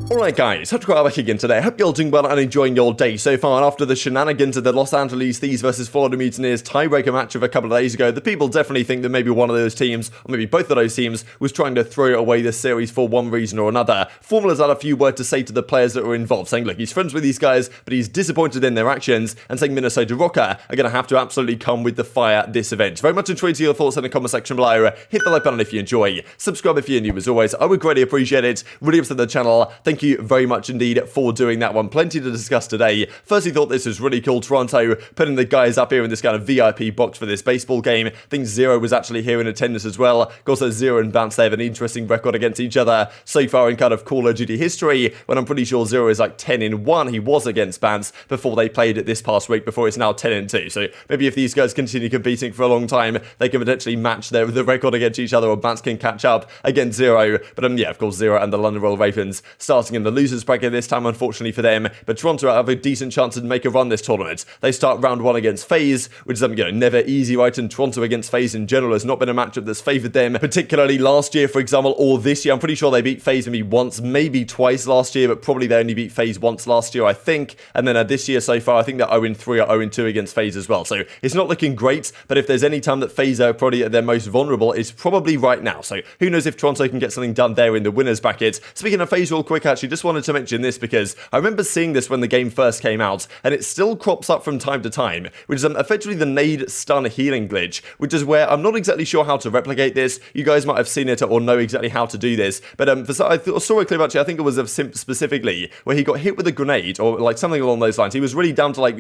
Alright guys, hope to go back again today. Hope you're all doing well and enjoying your day so far. And after the shenanigans of the Los Angeles Thieves versus Florida Mutineers tiebreaker match of a couple of days ago, the people definitely think that maybe one of those teams, or maybe both of those teams, was trying to throw away this series for one reason or another. Formula's had a few words to say to the players that were involved, saying, look, he's friends with these guys, but he's disappointed in their actions, and saying Minnesota Rokkr are going to have to absolutely come with the fire at this event. Very much enjoyed your thoughts in the comment section below. Hit the like button if you enjoy. Subscribe if you're new as always. I would greatly appreciate it. Really upset the channel. Thank you very much indeed for doing that one. Plenty to discuss today. Firstly, thought this was really cool. Toronto putting the guys up here in this kind of VIP box for this baseball game. I think Zero was actually here in attendance as well. Of course, Zero and Vance, they have an interesting record against each other so far in kind of Call of Duty history, when I'm pretty sure Zero is like 10-1. He was against Vance before they played it this past week, before it's now 10-2. So maybe if these guys continue competing for a long time, they can potentially match the record against each other, or Vance can catch up against Zero. But yeah, of course, Zero and the London Royal Ravens starting in the losers bracket this time, unfortunately for them. But Toronto have a decent chance to make a run this tournament. They start round one against FaZe, which is never easy, right? And Toronto against FaZe in general has not been a matchup that's favoured them, particularly last year, for example, or this year. I'm pretty sure they beat FaZe maybe once, maybe twice last year, but probably they only beat FaZe once last year, I think. And then this year so far, I think they're 0-3 or 0-2 against FaZe as well. So it's not looking great, but if there's any time that FaZe are probably at their most vulnerable, it's probably right now. So who knows if Toronto can get something done there in the winners bracket. Speaking of FaZe real quick, actually, just wanted to mention this because I remember seeing this when the game first came out, and it still crops up from time to time, which is effectively the nade stun healing glitch, which is where I'm not exactly sure how to replicate this. You guys might have seen it or know exactly how to do this, but I saw a clip actually, I think it was of Simp specifically, where he got hit with a grenade or like something along those lines. He was really down to like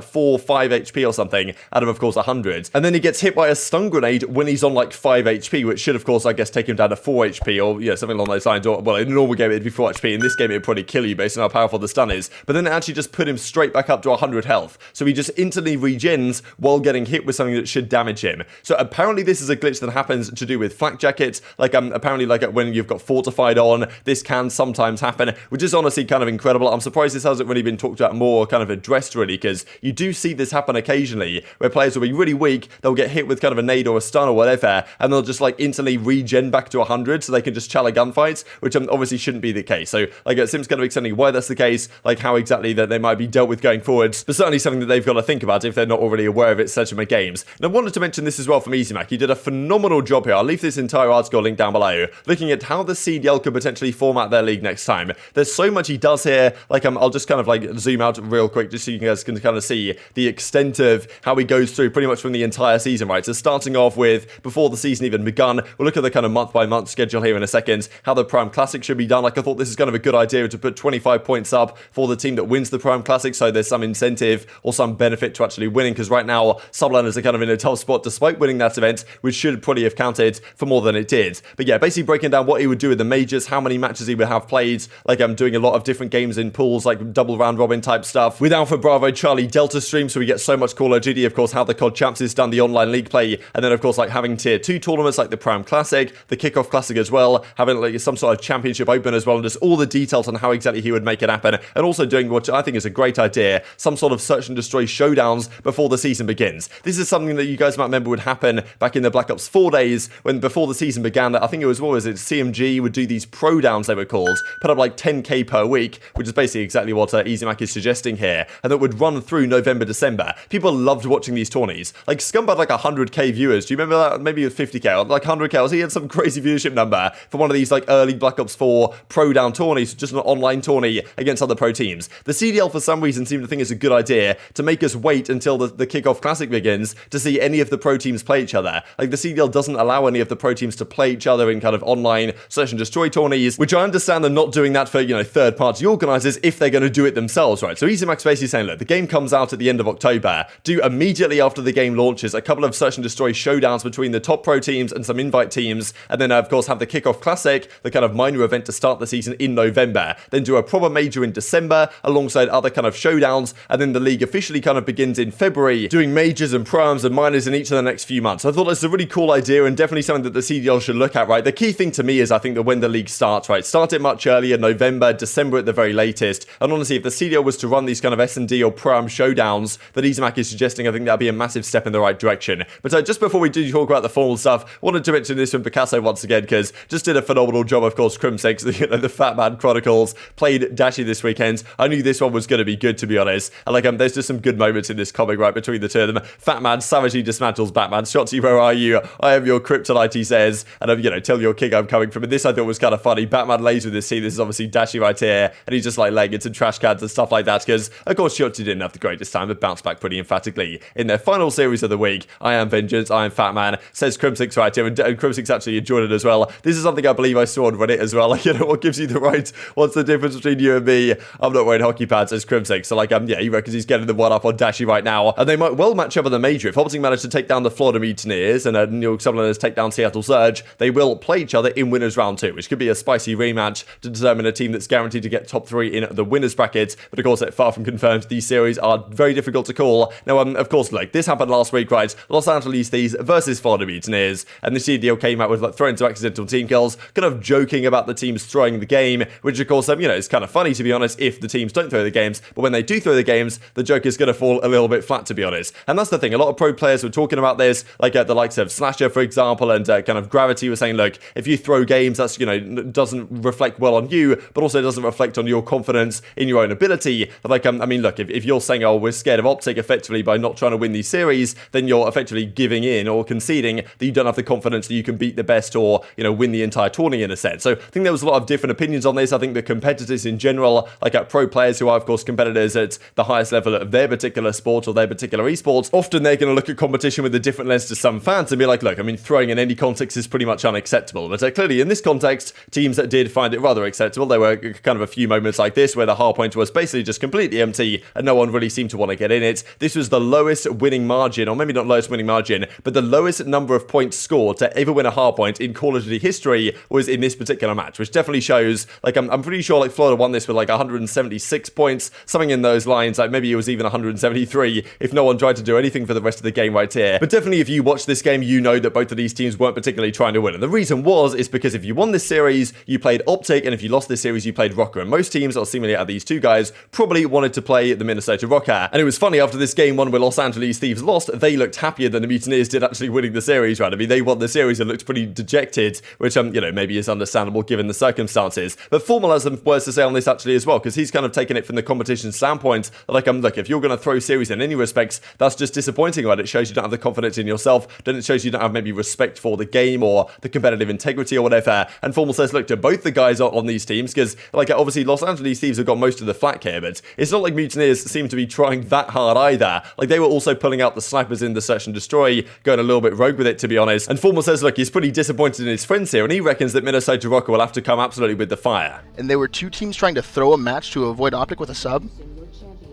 4 or 5 HP or something out of course 100, and then he gets hit by a stun grenade when he's on like 5 HP, which should of course I guess take him down to 4 HP or something along those lines. Or well, in a normal game it'd be 4 HP. In this game it'd probably kill you based on how powerful the stun is. But then it actually just put him straight back up to 100 health. So he just instantly regens while getting hit with something that should damage him. So apparently this is a glitch that happens to do with flak jackets. Like apparently like when you've got fortified on, this can sometimes happen, which is honestly kind of incredible. I'm surprised this hasn't really been talked about more, kind of addressed really, because you do see this happen occasionally where players will be really weak, they'll get hit with kind of a nade or a stun or whatever, and they'll just like instantly regen back to 100 so they can just chal a gunfight, which obviously shouldn't be the case. So like it seems kind of extending why that's the case, like how exactly that they might be dealt with going forwards, but certainly something that they've got to think about if they're not already aware of it Sledgehammer Games. And I wanted to mention this as well from EasyMac. He did a phenomenal job here. I'll leave this entire article link down below, looking at how the CDL could potentially format their league next time. There's so much he does here. Like I'll just kind of like zoom out real quick just so you guys can kind of see the extent of how he goes through pretty much from the entire season, right? So starting off with before the season even begun, we'll look at the kind of month by month schedule here in a second, how the Prime Classic should be done. Like I thought this is kind of a good idea to put 25 points up for the team that wins the Prime Classic, so there's some incentive or some benefit to actually winning, because right now Subliners are kind of in a tough spot despite winning that event, which should probably have counted for more than it did. But yeah, basically breaking down what he would do with the majors, how many matches he would have played. Like I'm doing a lot of different games in pools, like double round robin type stuff with Alpha Bravo Charlie Delta stream, so we get so much Call of Duty. Of course, how the COD Champs is done, the online league play, and then of course like having tier 2 tournaments like the Prime Classic, the Kickoff Classic as well, having like some sort of championship open as well, and just all the details on how exactly he would make it happen. And also doing what I think is a great idea, some sort of search and destroy showdowns before the season begins. This is something that you guys might remember would happen back in the Black Ops 4 days, when before the season began, that I think it was, what was it, CMG would do these pro downs, they were called, put up like 10k per week, which is basically exactly what EasyMac is suggesting here, and that would run through November, December. People loved watching these tourneys. Like Scum had like 100k viewers. Do you remember that? Maybe it was 50k or like 100k. He had some crazy viewership number for one of these like early Black Ops 4 pro down tourneys, just an online tourney against other pro teams. The CDL for some reason seemed to think it's a good idea to make us wait until the Kickoff Classic begins to see any of the pro teams play each other. Like the CDL doesn't allow any of the pro teams to play each other in kind of online search and destroy tourneys, which I understand they're not doing that for, third party organizers if they're going to do it themselves, right? So EasyMac's basically saying, look, the game comes out at the end of October. Do immediately after the game launches a couple of search and destroy showdowns between the top pro teams and some invite teams, and then of course have the Kickoff Classic, the kind of minor event to start the season in November. Then do a proper major in December alongside other kind of showdowns, and then the league officially kind of begins in February, doing majors and primes and minors in each of the next few months. So I thought that's a really cool idea and definitely something that the CDL should look at, right? The key thing to me is I think that when the league starts, right, start it much earlier, November, December at the very latest. And honestly, if the CDL was to run these kind of S&D or prime showdowns that EasyMac is suggesting, I think that'd be a massive step in the right direction. But just before we do talk about the formal stuff, wanted to mention this from Picasso once again, because just did a phenomenal job, of course, Crimsex, the fat man Batman Chronicles. Played Dashi this weekend. I knew this one was going to be good, to be honest. And like, there's just some good moments in this comic, right, between the two of them. Fat Man savagely dismantles Batman. Shotzi, where are you? I am your kryptonite, he says. And tell your king I'm coming from. And this I thought was kind of funny. Batman lays with this scene. This is obviously Dashi right here. And he's just like laying into trash cans and stuff like that. Because, of course, Shotzi didn't have the greatest time, but bounced back pretty emphatically in their final series of the week. I am Vengeance. I am Fat Man. Says Crimsix right here. And Crimsix actually enjoyed it as well. This is something I believe I saw on Reddit as well. Like, what gives you the right? What's the difference between you and me? I'm not wearing hockey pads, says Crimsix. So, he reckons he's getting the one up on Dashi right now. And they might well match up in the major. If Optic manage to take down the Florida Mutineers and New York Subliners take down Seattle Surge, they will play each other in winners round 2, which could be a spicy rematch to determine a team that's guaranteed to get top 3 in the winners bracket. But of course, far from confirmed, these series are very difficult to call. Now, of course, this happened last week, right? Los Angeles Thieves versus Florida Mutineers, and the CDL came out with throwing to accidental team kills, kind of joking about the teams throwing the game, which of course, is kind of funny, to be honest, if the teams don't throw the games, but when they do throw the games, the joke is going to fall a little bit flat, to be honest. And that's the thing, a lot of pro players were talking about this, like the likes of Slasher, for example, and kind of Gravity was saying, look, if you throw games, that's, doesn't reflect well on you, but also doesn't reflect on your confidence in your own ability. Look, if you're saying, oh, we're scared of Optic effectively by not trying to win these series, then you're effectively giving in or conceding that you don't have the confidence that you can beat the best or, win the entire tourney in a sense. So I think there was a lot of different opinions on this. I think the competitors in general, like pro players who are, of course, competitors at the highest level of their particular sport or their particular esports, often they're going to look at competition with a different lens to some fans and be like, look, throwing in any context is pretty much unacceptable. But clearly in this context, teams that did find it rather acceptable. There were kind of a few moments like this where the hardpoint was basically just completely empty and no one really seemed to want to get in it. This was the lowest winning margin, or maybe not lowest winning margin, but the lowest number of points scored to ever win a hardpoint in Call of Duty history was in this particular match, which definitely shows, I'm pretty sure Florida won this with 176 points, something in those lines, maybe it was even 173 if no one tried to do anything for the rest of the game right here. But definitely if you watch this game, you know that both of these teams weren't particularly trying to win. And the reason is because if you won this series, you played Optic, and if you lost this series, you played Rocker. And most teams, or seemingly out of these two guys, probably wanted to play the Minnesota Rocker. And it was funny, after this game one where Los Angeles Thieves lost, they looked happier than the Mutineers did actually winning the series, right? They won the series and looked pretty dejected, which, maybe is understandable given the circumstances. But Formal has some words to say on this actually as well, because he's kind of taken it from the competition standpoint. Look, if you're going to throw series in any respects, that's just disappointing, right? It shows you don't have the confidence in yourself, then it shows you don't have maybe respect for the game or the competitive integrity or whatever. And Formal says, look, to both the guys on these teams, because obviously Los Angeles Thieves have got most of the flack here, but it's not like Mutineers seem to be trying that hard either. They were also pulling out the snipers in the Search and Destroy, going a little bit rogue with it, to be honest. And Formal says, look, he's pretty disappointed in his friends here, and he reckons that Minnesota Rocker will have to come absolutely with the fire. And they were two teams trying to throw a match to avoid Optic with a sub?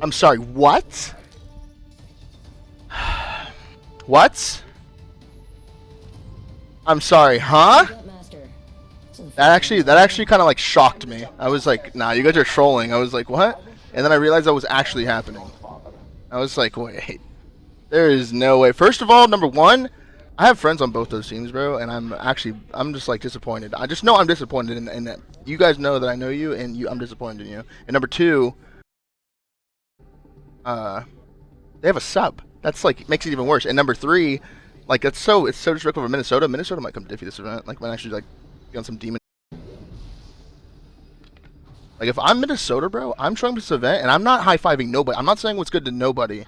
I'm sorry, what? What? I'm sorry, huh? That actually kind of shocked me. I was like, nah, you guys are trolling. I was like, what? And then I realized that was actually happening. I was like, wait, there is no way. First of all, number one, I have friends on both those teams, bro, and I'm just disappointed. I just know I'm disappointed in that. You guys know that I know you, and I'm disappointed in you. And number two, they have a sub. That's makes it even worse. And number three, it's so disrespectful for Minnesota. Minnesota might come to defeat this event. Might actually be on some demon. If I'm Minnesota, bro, I'm showing this event, and I'm not high-fiving nobody. I'm not saying what's good to nobody.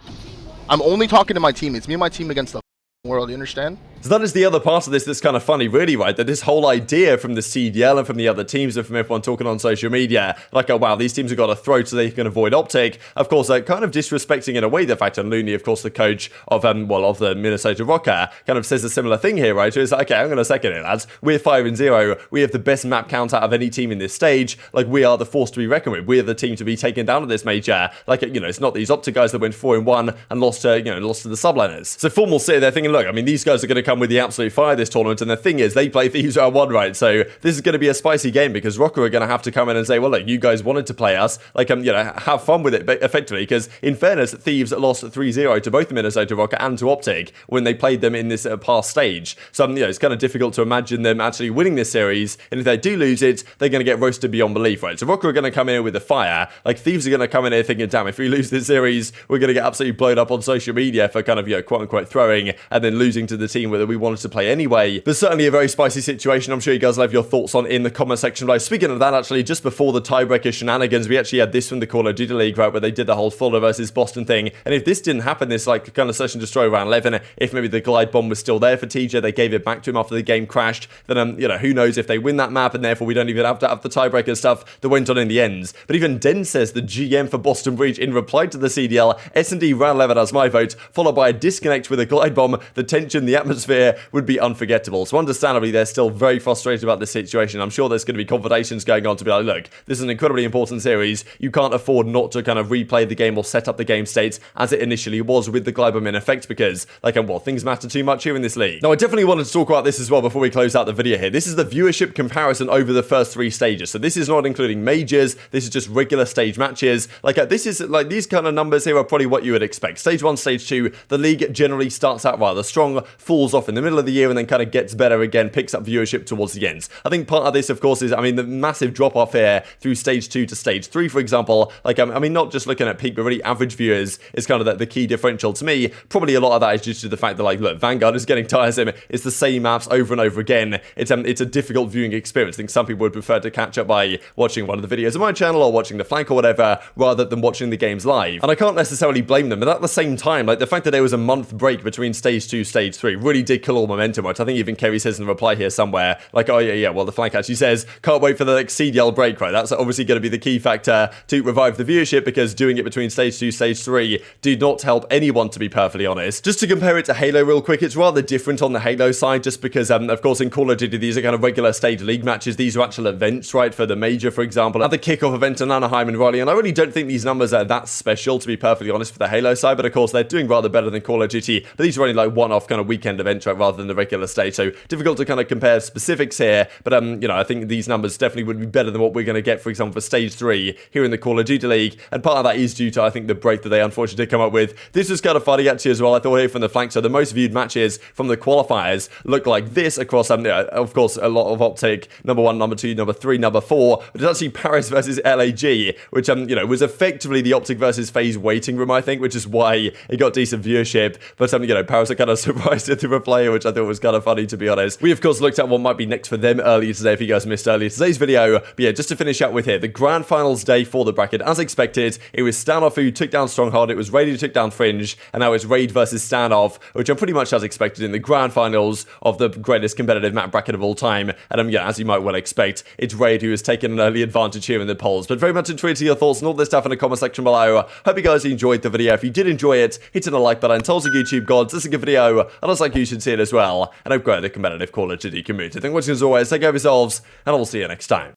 I'm only talking to my team. It's me and my team against the world, you understand? So that is the other part of this that's kind of funny, really, right? That this whole idea from the CDL and from the other teams and from everyone talking on social media, oh wow, these teams have got to throw so they can avoid Optic. Of course, kind of disrespecting in a way the fact that Looney, of course, the coach of the Minnesota Rocker, kind of says a similar thing here, right? So it's okay, I'm going to second it, lads. We're 5-0. We have the best map count out of any team in this stage. We are the force to be reckoned with. We're the team to be taken down at this major. It's not these Optic guys that went 4-1 and lost to the subliners. So Formal sit there thinking, look, these guys are going to come with the absolute fire this tournament, and the thing is, they play Thieves round 1, right? So this is going to be a spicy game because Rocker are going to have to come in and say, well, look, you guys wanted to play us, have fun with it, effectively, because in fairness, Thieves lost 3-0 to both the Minnesota Rocker and to Optic when they played them in this past stage. So, it's kind of difficult to imagine them actually winning this series, and if they do lose it, they're going to get roasted beyond belief, right? So Rocker are going to come in with the fire, Thieves are going to come in here thinking, damn, if we lose this series, we're going to get absolutely blown up on social media for kind of, quote-unquote throwing, and and then losing to the team that we wanted to play anyway. But certainly a very spicy situation. I'm sure you guys will have your thoughts on in the comment section below. Speaking of that, actually, just before the tiebreaker shenanigans, we actually had this from the Call of Duty League, right, where they did the whole Fulham versus Boston thing. And if this didn't happen, this like kind of session destroy round 11, if maybe the glide bomb was still there for TJ, they gave it back to him after the game crashed, then you know, who knows if they win that map, and therefore we don't even have to have the tiebreaker stuff that went on in the ends. But even Den says, the GM for Boston Breach, in reply to the CDL, S&D round 11 as my vote, followed by a disconnect with a glide bomb. The tension, the atmosphere would be unforgettable. So understandably, they're still very frustrated about this situation. I'm sure there's going to be conversations going on to be like, look, this is an incredibly important series. You can't afford not to kind of replay the game or set up the game states as it initially was with the glide bomb in effect, because, like, well, things matter too much here in this league. Now, I definitely wanted to talk about this as well before we close out the video here. This is the viewership comparison over the first 3 stages. So this is not including majors. This is just regular stage matches. Like, this is, like, these kind of numbers here are probably what you would expect. Stage 1, Stage 2, the league generally starts out rather strong, falls off in the middle of the year, and then kind of gets better again, picks up viewership towards the ends. I think part of this, of course, is, I mean, the massive drop-off here through Stage 2 to Stage 3, for example. Like, I mean, not just looking at peak, but really average viewers is kind of the key differential to me. Probably a lot of that is due to the fact that, like, look, Vanguard is getting tiresome. It's the same maps over and over again. It's a difficult viewing experience. I think some people would prefer to catch up by watching one of the videos on my channel or watching the flank or whatever, rather than watching the games live. And I can't necessarily blame them, but at the same time, like, the fact that there was a month break between Stage 2, Stage 3 really did kill all momentum, which I think even Kerry says in the reply here somewhere, like, oh yeah, well, the flank actually says, can't wait for the next CDL break, right? That's obviously going to be the key factor to revive the viewership, because doing it between Stage 2, Stage 3 did not help anyone, to be perfectly honest. Just to compare it to Halo real quick, it's rather different on the Halo side, just because, of course, in Call of Duty, these are kind of regular stage league matches. These are actual events, right? For the major, for example, at the kickoff event in Anaheim and Raleigh, and I really don't think these numbers are that special, to be perfectly honest, for the Halo side, but of course, they're doing rather better than Call of Duty, but these are only like one-off kind of weekend events, right, rather than the regular stage, so difficult to kind of compare specifics here, but, you know, I think these numbers definitely would be better than what we're going to get, for example, for Stage 3 here in the Call of Duty League, and part of that is due to, I think, the break that they unfortunately did come up with. This was kind of funny, actually, as well. I thought here from the flank, so the most viewed matches from the qualifiers look like this across, of course, a lot of Optic, number 1, number 2, number 3, number 4, but it's actually Paris versus LAG, which, you know, was effectively the Optic versus FaZe waiting room, I think, which is why it got decent viewership, but, you know, Paris are kind of surprised at the replay, which I thought was kind of funny, to be honest. We, of course, looked at what might be next for them earlier today, if you guys missed earlier today's video, but yeah, just to finish out with here, the grand finals day for the bracket, as expected, it was Standoff who took down Stronghold, it was Raid who took down Fringe, and now it's Raid versus Standoff, which are pretty much as expected in the grand finals of the greatest competitive map bracket of all time, and yeah, as you might well expect, it's Raid who has taken an early advantage here in the polls, but very much intrigued to your thoughts and all this stuff in the comment section below. Hope you guys enjoyed the video. If you did enjoy it, hit the like button, tell us the YouTube gods, this is a good video, and I like you should see it as well, and I hope grow the competitive Call of Duty community. Thank you for watching as always, take care of yourselves, and I will see you next time.